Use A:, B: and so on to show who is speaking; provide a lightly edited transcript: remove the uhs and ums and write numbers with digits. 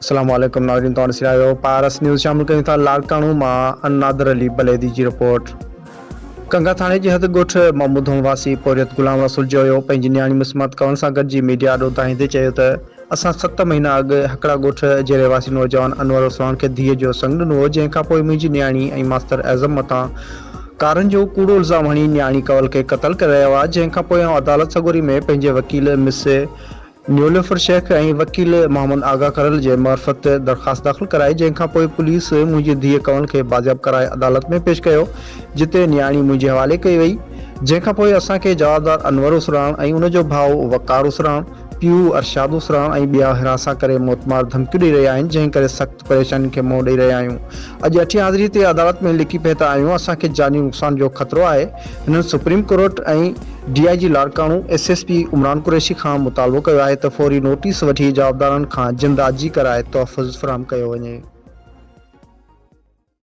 A: अस्सलाम वालेकुम नाज़रीन, तो सिरायो पारस न्यूज़ शामिल कयूं था। लाड़काणू मां नादर अली बलेदी जी रिपोर्ट। कंगा थाने जे हद ॻोठ महमूद वासी पोरियत गुलाम रसूल जो हुयो पंहिंजी न्याणी मुस्मत करण सां गॾिजी मीडिया ॾों ताईंदे चयो त असां 7 महीना अॻु हकड़ा ॻोठ जे रहवासी नौजवान अनवर उस्मान खे धीअ जो संग ॾिनो हो, जंहिंखां पोइ मुंहिंजी न्याणी ऐं मास्तर एज़म मथां कारनि जो कूड़ो इल्ज़ाम हणी न्याणी कंवल खे क़तल करे रहियो आहे। जंहिंखां पोइ अदालत सगोरी में पंहिंजे वकील मिस न्यूलफर शेख ऐं वकील मोहम्मद आगा करल जे मार्फत दरख़्वास्त दाख़िल कराई, जंहिंखां पोइ पुलिस मुंहिंजी धीअ कंवल खे बाज़ियाब कराए अदालत में पेश कयो, जिते न्याणी मुंहिंजे हवाले कई वई। जंहिंखां पोइ असांखे जवाबदार अनवर उसराण ऐं उनजो भाउ वकार उसराण, पीउ अरशाद उसराण ऐं ॿिया हिरासा करे मोतमार धमकियूं ॾेई रहिया आहिनि, जंहिं करे सख़्तु परेशानी खे मुंहुं ॾेई रहिया आहियूं। अॼु 8 हाज़िरी ते अदालत में लिखी पिया आहियूं, असांखे जानी नुक़सान जो ख़तरो आहे। हिननि सुप्रीम कोर्ट ऐं DIG लाड़काणू SSP उमरान कुरैशी खां मुतालबो कयो आहे त फौरी नोटिस वठी जवाबदारनि खां जिंदाजी कराए तहफ़ुज़ फ़राहम कयो वञे।